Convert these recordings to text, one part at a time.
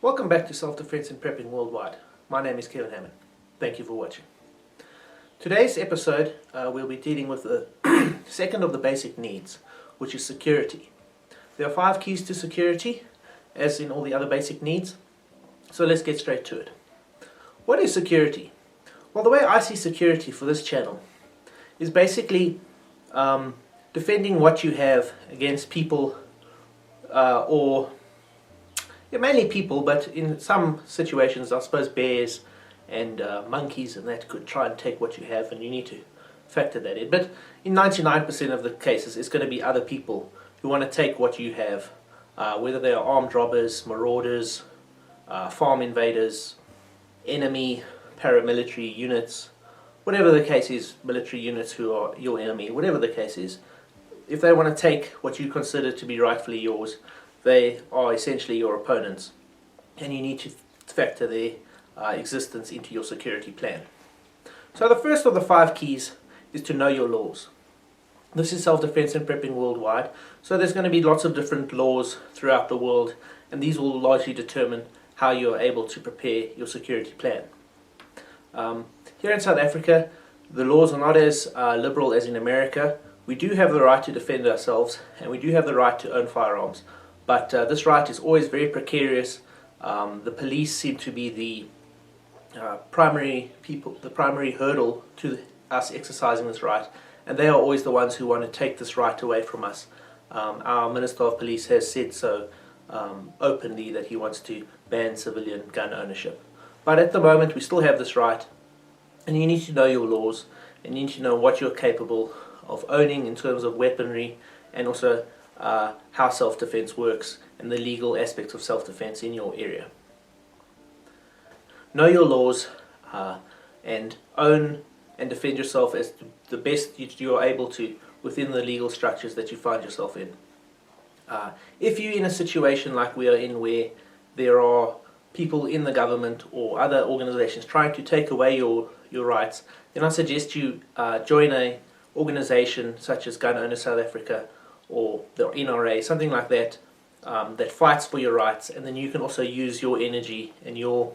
Welcome back to Self-Defense and Prepping Worldwide. My name is Kevin Hammond. Thank you for watching. Today's episode we'll be dealing with the second of the basic needs, which is security. There are 5 keys to security, as in all the other basic needs, so let's get straight to it. What is security? Well, the way I see security for this channel is basically defending what you have against people mainly people, but in some situations I suppose bears and monkeys and that could try and take what you have, and you need to factor that in. But in 99% of the cases it's going to be other people who want to take what you have, whether they are armed robbers, marauders, farm invaders, enemy paramilitary units, whatever the case is, military units who are your enemy, whatever the case is. If they want to take what you consider to be rightfully yours, they are essentially your opponents, and you need to factor their existence into your security plan. So the first of the 5 keys is to know your laws. This is Self-Defense and Prepping Worldwide, so there's going to be lots of different laws throughout the world, and these will largely determine how you are able to prepare your security plan. Here in South Africa, the laws are not as liberal as in America. We do have the right to defend ourselves, and we do have the right to own firearms. But this right is always very precarious. The police seem to be the primary hurdle to us exercising this right, and they are always the ones who want to take this right away from us. Our Minister of Police has said so openly, that he wants to ban civilian gun ownership. But at the moment we still have this right, and you need to know your laws, and you need to know what you're capable of owning in terms of weaponry, and also how self-defense works and the legal aspects of self-defense in your area. Know your laws and own and defend yourself as the best you are able to within the legal structures that you find yourself in. If you're in a situation like we are in, where there are people in the government or other organizations trying to take away your rights, then I suggest you join a organization such as Gun Owners South Africa or the NRA, something like that, that fights for your rights, and then you can also use your energy and your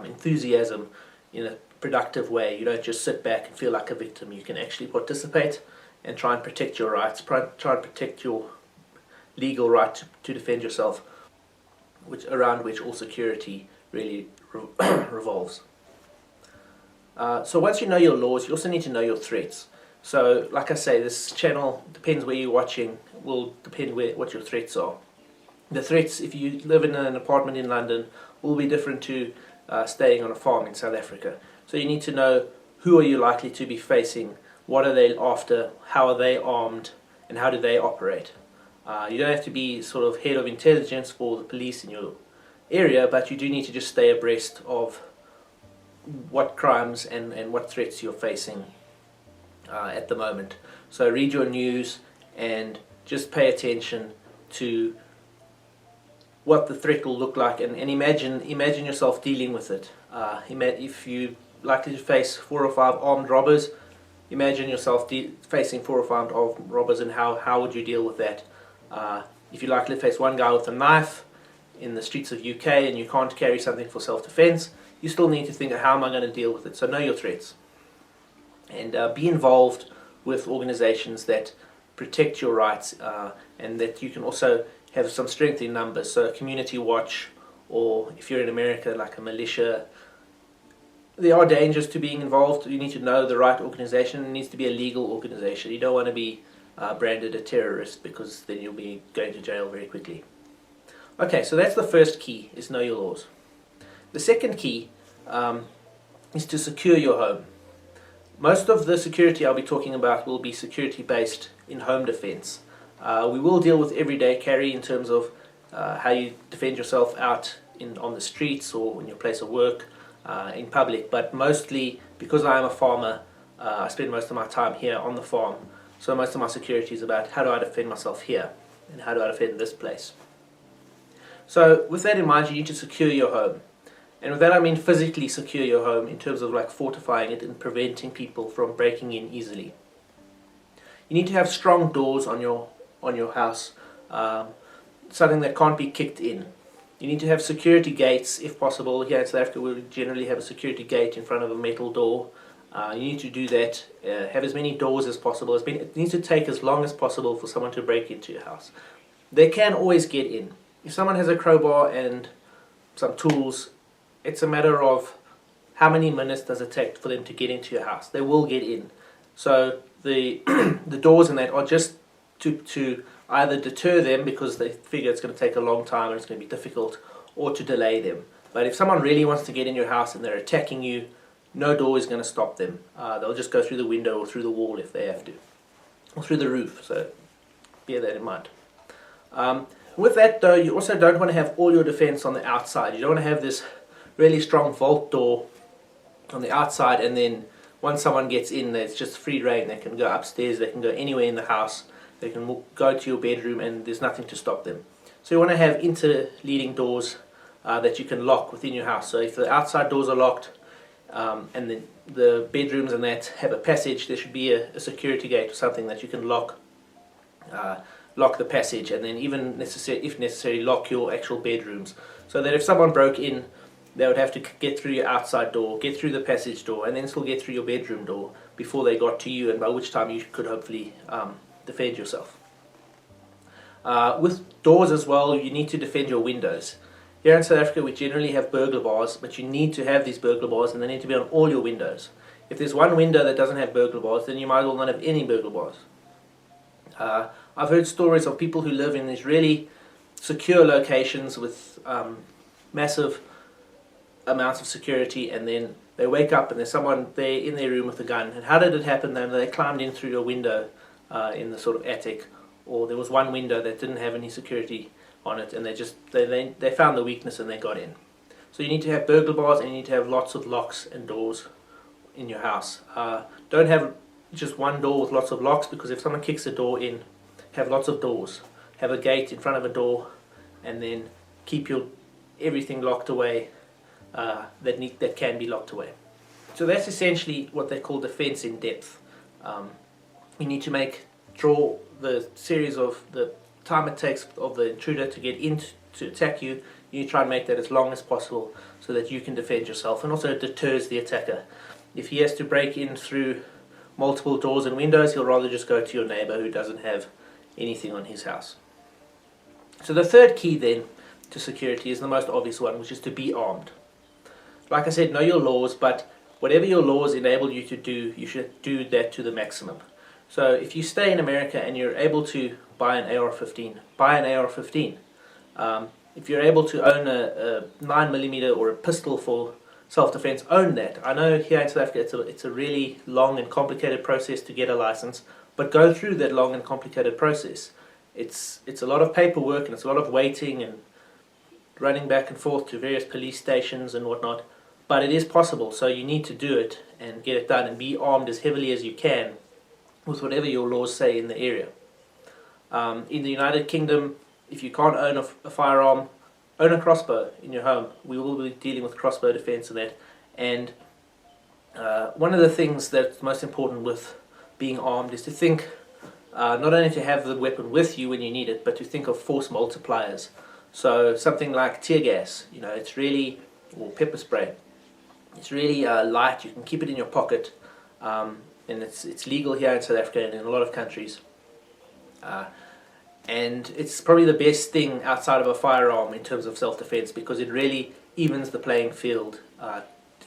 enthusiasm in a productive way. You don't just sit back and feel like a victim. You can actually participate and try and protect your rights, try and protect your legal right to defend yourself, around which all security really revolves. So once you know your laws, you also need to know your threats. So, like I say, this channel, depends where you're watching, will depend what your threats are. The threats, if you live in an apartment in London, will be different to staying on a farm in South Africa. So you need to know, who are you likely to be facing, what are they after, how are they armed, and how do they operate. You don't have to be sort of head of intelligence for the police in your area, but you do need to just stay abreast of what crimes and what threats you're facing at the moment. So read your news and just pay attention to what the threat will look like, and imagine yourself dealing with it. If you're likely to face 4 or 5 armed robbers, imagine yourself facing 4 or 5 armed robbers, and how would you deal with that. If you're likely to face one guy with a knife in the streets of UK and you can't carry something for self-defense, you still need to think, how am I going to deal with it? So know your threats. And be involved with organizations that protect your rights, and that you can also have some strength in numbers. So Community Watch, or if you're in America, like a militia. There are dangers to being involved. You need to know the right organization. It needs to be a legal organization. You don't want to be branded a terrorist, because then you'll be going to jail very quickly. Okay, so that's the first key, is know your laws. The second key is to secure your home. Most of the security I'll be talking about will be security based in home defense. We will deal with everyday carry in terms of how you defend yourself out on the streets or in your place of work, in public, but mostly, because I am a farmer, I spend most of my time here on the farm, so most of my security is about, how do I defend myself here, and how do I defend this place. So with that in mind, you need to secure your home. And with that I mean physically secure your home, in terms of like fortifying it and preventing people from breaking in easily. You need to have strong doors on your house, something that can't be kicked in. You need to have security gates if possible. Here in South Africa we generally have a security gate in front of a metal door. You need to do that. Have as many doors as possible. It needs to take as long as possible for someone to break into your house. They can always get in. If someone has a crowbar and some tools, it's a matter of how many minutes does it take for them to get into your house. They will get in. So the the doors and that are just to either deter them because they figure it's going to take a long time and it's going to be difficult, or to delay them. But if someone really wants to get in your house and they're attacking you, no door is going to stop them. They'll just go through the window or through the wall if they have to, or through the roof. So bear that in mind. With that though, you also don't want to have all your defense on the outside. You don't want to have this really strong vault door on the outside, and then once someone gets in, there's just free reign. They can go upstairs, they can go anywhere in the house, they can go to your bedroom, and there's nothing to stop them. So you want to have interleading doors that you can lock within your house. So if the outside doors are locked, and the bedrooms and that have a passage, there should be a security gate or something that you can lock the passage, and then even if necessary lock your actual bedrooms, so that if someone broke in, they would have to get through your outside door, get through the passage door, and then still get through your bedroom door before they got to you, and by which time you could hopefully defend yourself. With doors as well, you need to defend your windows. Here in South Africa we generally have burglar bars, but you need to have these burglar bars, and they need to be on all your windows. If there's one window that doesn't have burglar bars, then you might as well not have any burglar bars. I've heard stories of people who live in these really secure locations with massive amounts of security, and then they wake up and there's someone there in their room with a gun. And how did it happen then? They climbed in through a window in the sort of attic, or there was one window that didn't have any security on it, and they found the weakness and they got in. So you need to have burglar bars, and you need to have lots of locks and doors in your house. Don't have just one door with lots of locks, because if someone kicks a door in, have lots of doors. Have a gate in front of a door, and then keep everything locked away that can be locked away. So that's essentially what they call defense in depth. You need to draw the series of the time it takes of the intruder to get in to attack you. You try and make that as long as possible so that you can defend yourself, and also it deters the attacker. If he has to break in through multiple doors and windows, he'll rather just go to your neighbor who doesn't have anything on his house. So the third key then to security is the most obvious one, which is to be armed. Like I said, know your laws, but whatever your laws enable you to do, you should do that to the maximum. So if you stay in America and you're able to buy an AR-15, buy an AR-15. If you're able to own a 9mm or a pistol for self-defense, own that. I know here in South Africa it's a really long and complicated process to get a license, but go through that long and complicated process. It's a lot of paperwork, and it's a lot of waiting and running back and forth to various police stations and whatnot, but it is possible. So you need to do it and get it done, and be armed as heavily as you can with whatever your laws say in the area. In the United Kingdom, if you can't own a firearm, own a crossbow in your home. We will be dealing with crossbow defense and that. And one of the things that's most important with being armed is to think, not only to have the weapon with you when you need it, but to think of force multipliers. So something like tear gas, it's really, or pepper spray, it's really light. You can keep it in your pocket, and it's legal here in South Africa and in a lot of countries. And it's probably the best thing outside of a firearm in terms of self-defense, because it really evens the playing field.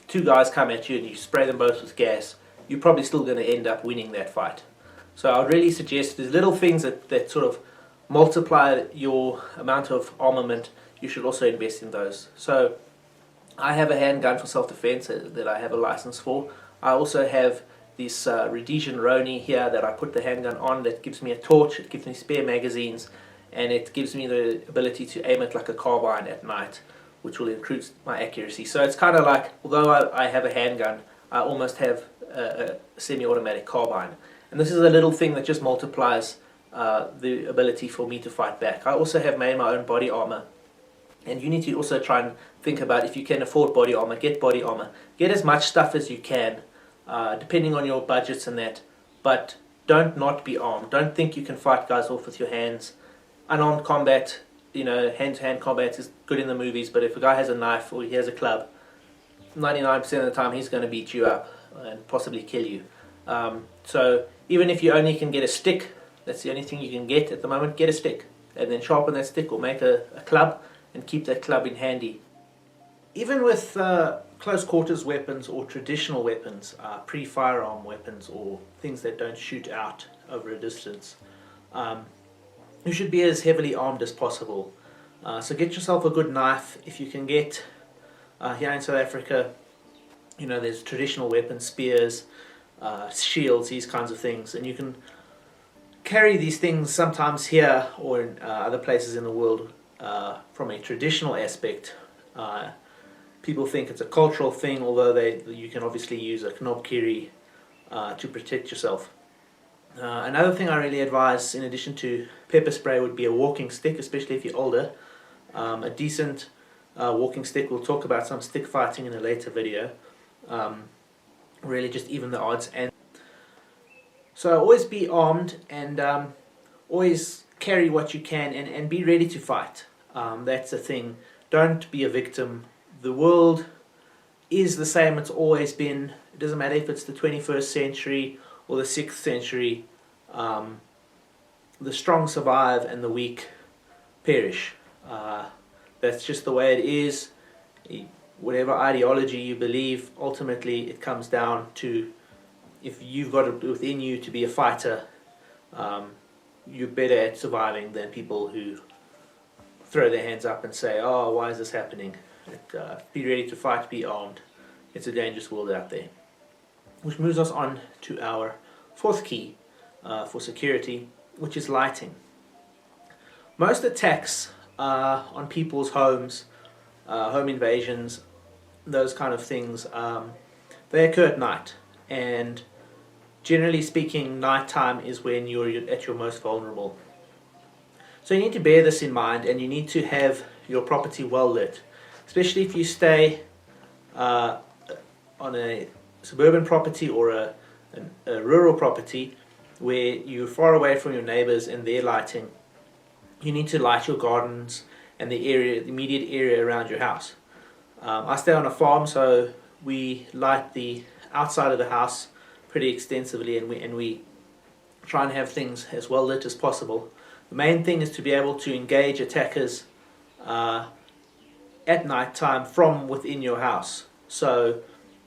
Two guys come at you and you spray them both with gas, you're probably still going to end up winning that fight. So I would really suggest there's little things that sort of multiply your amount of armament. You should also invest in those. So I have a handgun for self-defense that I have a license for. I also have this Rhodesian Roni here that I put the handgun on, that gives me a torch, it gives me spare magazines, and it gives me the ability to aim it like a carbine at night, which will increase my accuracy. So it's kind of like, although I have a handgun, I almost have a semi-automatic carbine. And this is a little thing that just multiplies the ability for me to fight back. I also have made my own body armor, and you need to also try and think about, if you can afford body armor, get body armor. Get as much stuff as you can, depending on your budgets and that, but don't not be armed. Don't think you can fight guys off with your hands. Unarmed combat hand-to-hand combat is good in the movies, but if a guy has a knife or he has a club, 99% of the time he's going to beat you up and possibly kill you. So even if you only can get a stick, that's the only thing you can get at the moment, get a stick and then sharpen that stick or make a club and keep that club in handy. Even with close quarters weapons or traditional weapons, pre-firearm weapons or things that don't shoot out over a distance, you should be as heavily armed as possible. So get yourself a good knife. If you can get, here in South Africa, there's traditional weapons, spears, shields, these kinds of things, and you can carry these things sometimes here or in other places in the world from a traditional aspect. People think it's a cultural thing, although you can obviously use a knobkerrie to protect yourself. Another thing I really advise, in addition to pepper spray, would be a walking stick, especially if you're older. A decent walking stick. We'll talk about some stick fighting in a later video. Really just even the odds. And so always be armed and always carry what you can and be ready to fight. That's the thing. Don't be a victim. The world is the same it's always been. It doesn't matter if it's the 21st century or the 6th century. The strong survive and the weak perish. That's just the way it is. Whatever ideology you believe, ultimately it comes down to, if you've got it within you to be a fighter, you're better at surviving than people who throw their hands up and say, oh, why is this happening? Be ready to fight, be armed. It's a dangerous world out there. Which moves us on to our fourth key for security, which is lighting. Most attacks on people's homes, home invasions, those kind of things, they occur at night. And generally speaking, nighttime is when you're at your most vulnerable. So you need to bear this in mind, and you need to have your property well lit. Especially if you stay on a suburban property or a rural property where you're far away from your neighbors and their lighting. You need to light your gardens and the immediate area around your house. I stay on a farm, so we light the outside of the house pretty extensively, and we try and have things as well lit as possible. The main thing is to be able to engage attackers at night time from within your house. So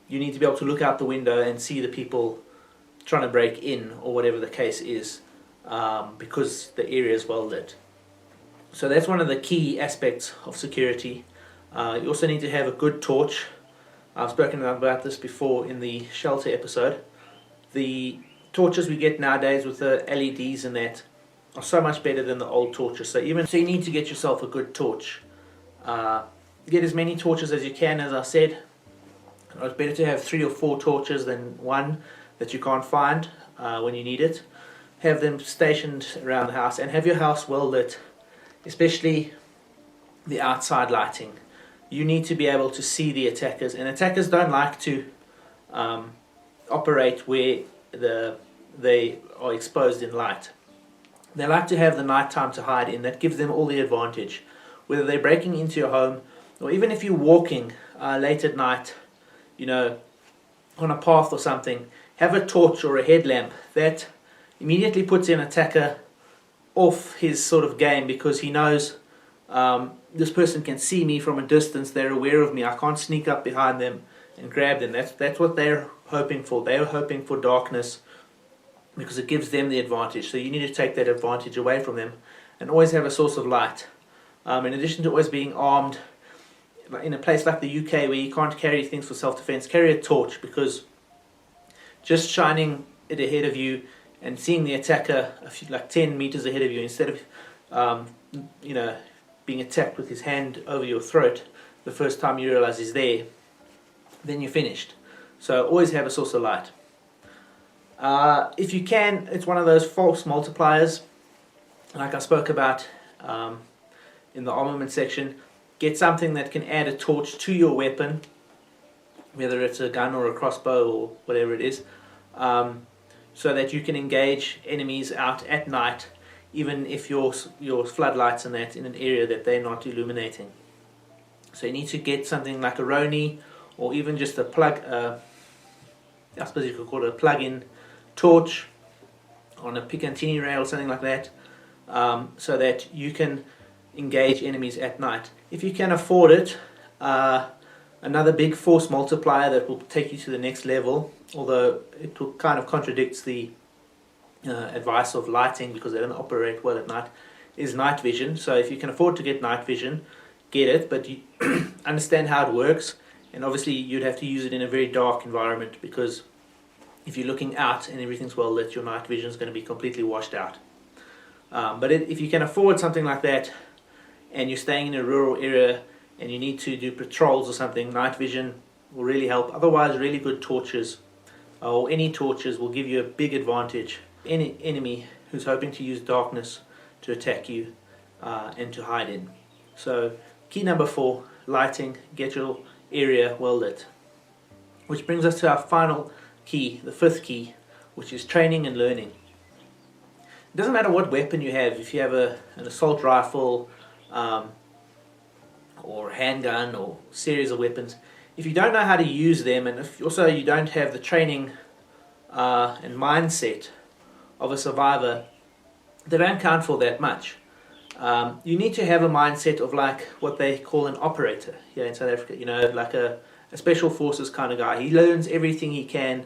you need to be able to look out the window and see the people trying to break in or whatever the case is, because the area is well lit. So that's one of the key aspects of security. You also need to have a good torch. I've spoken about this before in the shelter episode. The torches we get nowadays with the LEDs and that are so much better than the old torches. So you need to get yourself a good torch. Get as many torches as you can, as I said. It's better to have 3 or 4 torches than one that you can't find when you need it. Have them stationed around the house and have your house well lit, especially the outside lighting. You need to be able to see the attackers, and attackers don't like to operate where they are exposed in light. They like to have the night time to hide in. That gives them all the advantage. Whether they're breaking into your home, or even if you're walking late at night, on a path or something, have a torch or a headlamp. That immediately puts an attacker off his sort of game, because he knows this person can see me from a distance, they're aware of me, I can't sneak up behind them and grab them. That's what they're hoping for. They're hoping for darkness because it gives them the advantage. So you need to take that advantage away from them and always have a source of light. In addition to always being armed, in a place like the UK where you can't carry things for self-defense, carry a torch, because just shining it ahead of you and seeing the attacker like 10 meters ahead of you, instead of being attacked with his hand over your throat the first time you realize he's there, then you're finished. So always have a source of light. If you can, it's one of those false multipliers like I spoke about in the armament section. Get something that can add a torch to your weapon, whether it's a gun or a crossbow or whatever it is, so that you can engage enemies out at night even if your floodlights and that in an area that they're not illuminating. So you need to get something like a Roni, or even just a plug, I suppose you could call it a plug-in torch on a Picatinny rail or something like that, so that you can engage enemies at night. If you can afford it, another big force multiplier that will take you to the next level, although it will kind of contradicts the advice of lighting because they don't operate well at night, is night vision. So if you can afford to get night vision, get it, but you understand how it works. And obviously you'd have to use it in a very dark environment, because if you're looking out and everything's well lit, your night vision is going to be completely washed out. But if you can afford something like that, and you're staying in a rural area and you need to do patrols or something, night vision will really help. Otherwise, really good torches, or any torches, will give you a big advantage. Any enemy who's hoping to use darkness to attack you and to hide in. So key number 4, lighting, get your area well lit. Which brings us to our final key, the 5th key, which is training and learning. It doesn't matter what weapon you have. If you have an assault rifle or a handgun or series of weapons, if you don't know how to use them, and if also you don't have the training and mindset of a survivor, they don't count for that much. You need to have a mindset of like what they call an operator here in South Africa, like a special forces kind of guy. He learns everything he can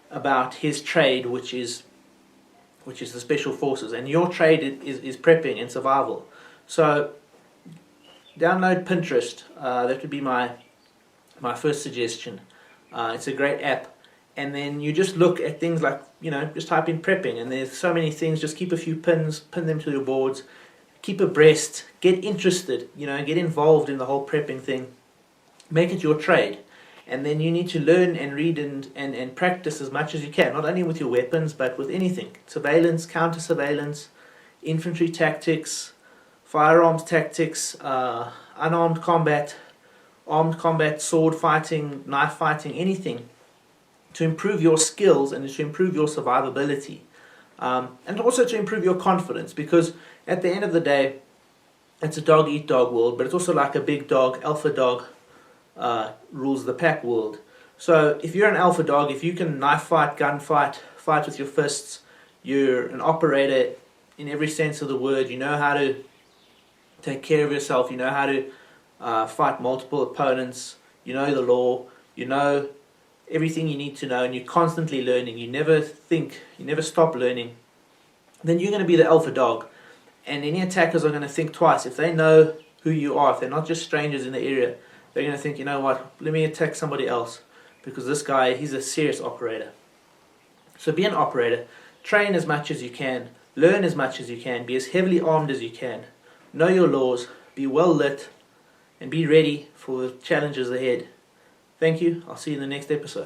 about his trade, which is the special forces, and your trade is prepping and survival. So download Pinterest. That would be my first suggestion. It's a great app. And then you just look at things like, just type in prepping, and there's so many things. Just keep a few pins, pin them to your boards, keep abreast, get interested, get involved in the whole prepping thing. Make it your trade. And then you need to learn and read and practice as much as you can, not only with your weapons, but with anything. Surveillance, counter-surveillance, infantry tactics, firearms tactics, unarmed combat, armed combat, sword fighting, knife fighting, anything, to improve your skills and to improve your survivability, and also to improve your confidence, because at the end of the day, it's a dog-eat-dog world, but it's also like a big dog, alpha dog, rules the pack world. So if you're an alpha dog, if you can knife fight, gun fight, fight with your fists, you're an operator in every sense of the word. You know how to take care of yourself, you know how to fight multiple opponents, you know the law, you know everything you need to know, and you're constantly learning, you never stop learning, then you're going to be the alpha dog. And any attackers are going to think twice. If they know who you are, if they're not just strangers in the area, they're going to think, you know what, let me attack somebody else, because this guy, he's a serious operator. So be an operator, train as much as you can, learn as much as you can, be as heavily armed as you can, know your laws, be well lit, and be ready for the challenges ahead. Thank you. I'll see you in the next episode.